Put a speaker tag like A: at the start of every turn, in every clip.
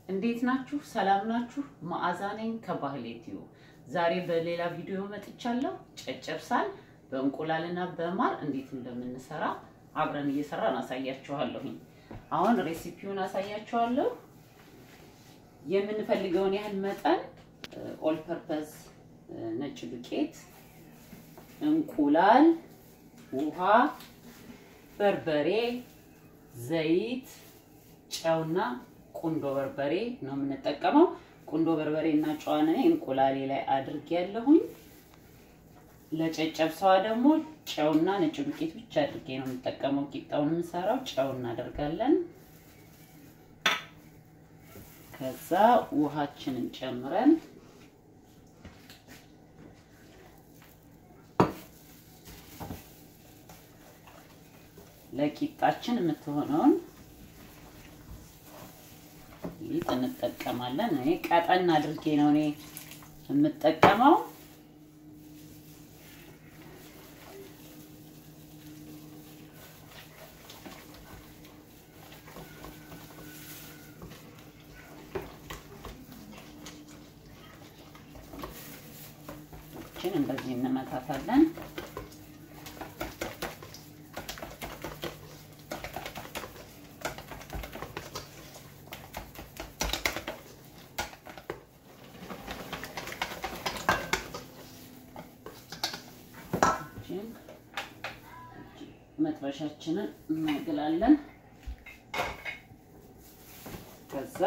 A: እንዴት ናችሁ? ሰላም ናችሁ? መዓዛ ነኝ ከባህሌቲዩ። ዛሬ በሌላ ቪዲዮ መጥቻለሁ። ጨጨብሳን በእንቁላልና በማር እንዴት እንደምንሰራ አብረን እየሰራን አሳያችኋለሁ። አሁን ሬሲፒውን አሳያችኋለሁ። የምንፈልገውን ያህል መጠን ኦል ፐርፐዝ ነጭ ዱቄት፣ እንቁላል፣ ውሃ፣ በርበሬ፣ ዘይት፣ ጨውና ቁንዶ በርበሬ ነው የምንጠቀመው። ቁንዶ በርበሬና ጨዋን እንቁላሌ ላይ አድርጌያለሁኝ። ለጨጨብሳዋ ደግሞ ጨውና ነጭ ዱቄት ብቻ አድርጌ ነው የምጠቀመው። ቂጣውን እንሰራው ጨው እናደርጋለን። ከዛ ውሃችንን ጨምረን ለቂጣችን የምትሆነውን ሊጥ እንጠቀማለን። እኔ ቀጠን አድርጌ ነው የምጠቀመው። እንደዚህ እንመታታለን። መጥበሻችንን እናግላለን። ከዛ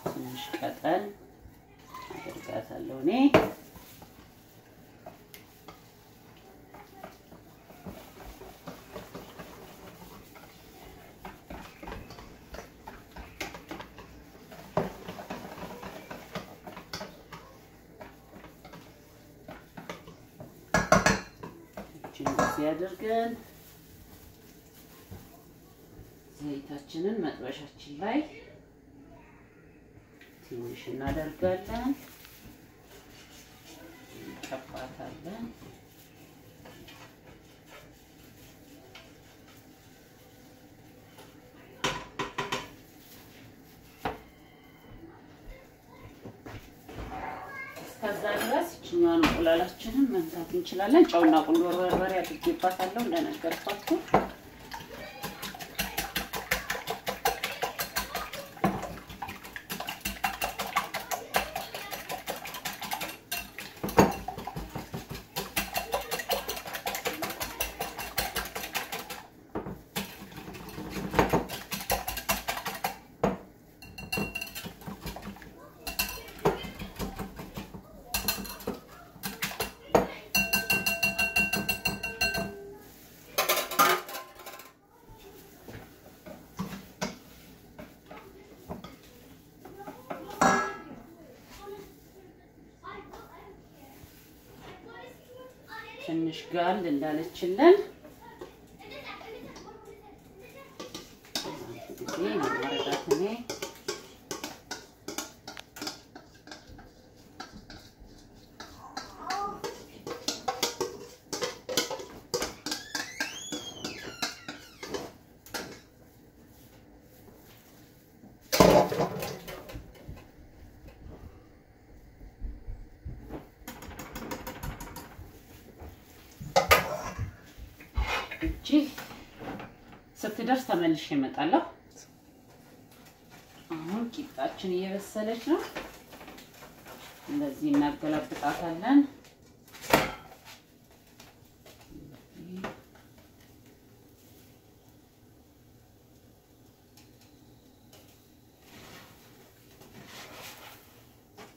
A: ትንሽ ቀጠን አድርጋታለሁ እኔ። ያደርገን ዘይታችንን መጥበሻችን ላይ ትንሽ እናደርጋለን። እንቀባታለን። ከዛ ድረስ እኛን እንቁላላችንን መምታት እንችላለን። ጨውና ቁንዶ በርበሬ አድርጌባታለሁ እንደነገርኳችሁ። ትንሽ ጋል እንዳለችልን እዚህ ነው ማረጋትኔ። ስትደርስ ተመልሼ እመጣለሁ። አሁን ቂጣችን እየበሰለች ነው። እንደዚህ እናገላብጣታለን።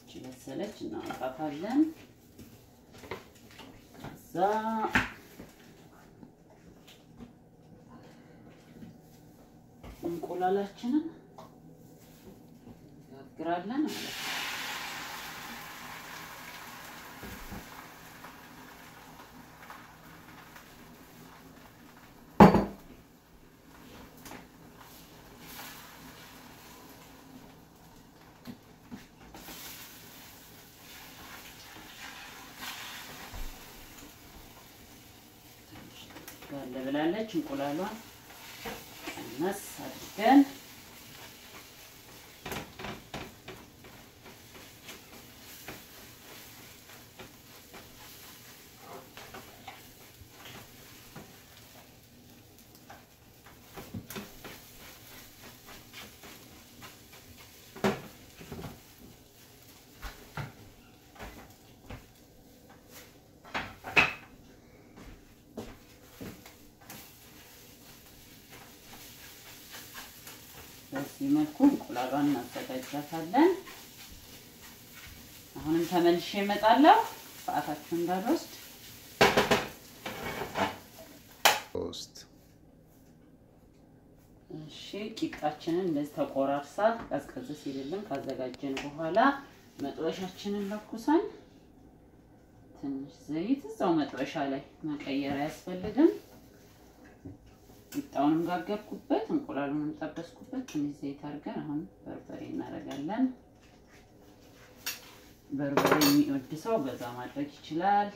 A: እየበሰለች እናወጣታለን። ከዛ እንቁላላችንን ያግራለን ማለት ነው። ጋር ለብላለች እንቁላሏን ቀነስ አድርገን በዚህ መልኩ እንቁላሏን እናዘጋጃታለን። አሁንም ተመልሼ እመጣለሁ ሰዓታችሁን እንዳልወስድ። እሺ ቂጣችንን እንደዚህ ተቆራርሳ ቀዝቀዝ ሲልልን ካዘጋጀን በኋላ መጥበሻችንን ለኩሰን ትንሽ ዘይት እዛው መጥበሻ ላይ መቀየር አያስፈልግም። ቂጣውንም ጋገርኩበት እንቁላሉንም ጠበስኩበት ትንሽ ዘይት አድርገን አሁን በርበሬ እናደርጋለን። በርበሬ የሚወድ ሰው በዛ ማድረግ ይችላል።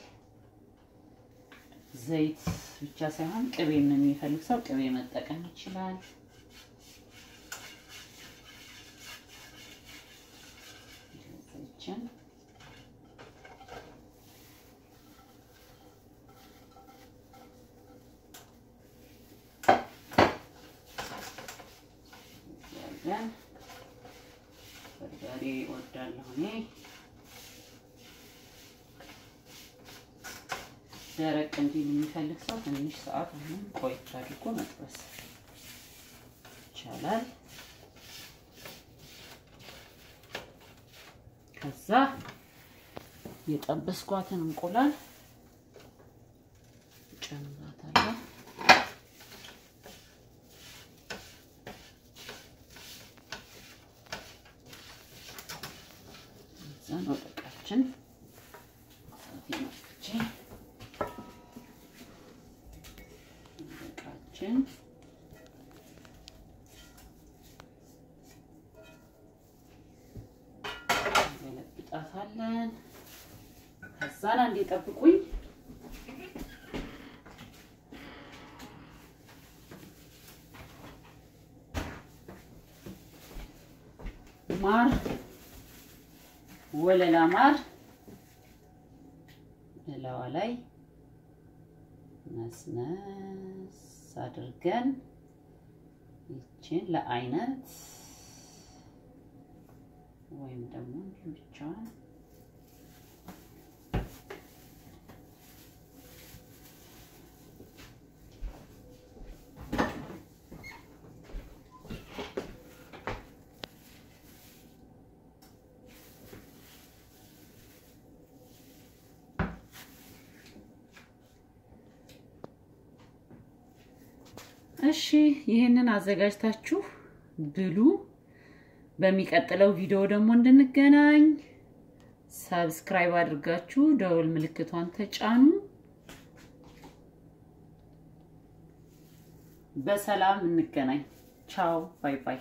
A: ዘይት ብቻ ሳይሆን ቅቤም የሚፈልግ ሰው ቅቤ መጠቀም ይችላል። በርበሬ ወዳለሁ እኔ ደረቅ እንዲል የሚፈልግ ሰው ትንሽ ሰዓት አሁን ቆይቶ አድርጎ መጥበስ ይቻላል። ከዛ የጠበስኳትን እንቁላል ጨምራታለሁ። ወደቃችን ገለብጣታለን። ከዛን አንዴ ጠብቁኝ። ማር ወለላ ማር እላዋ ላይ ነስነስ አድርገን ይችን ለአይነት ወይም ደግሞ ብቻዋን እሺ ይሄንን አዘጋጅታችሁ ብሉ። በሚቀጥለው ቪዲዮ ደግሞ እንድንገናኝ ሰብስክራይብ አድርጋችሁ ደወል ምልክቷን ተጫኑ። በሰላም እንገናኝ። ቻው ባይ ባይ።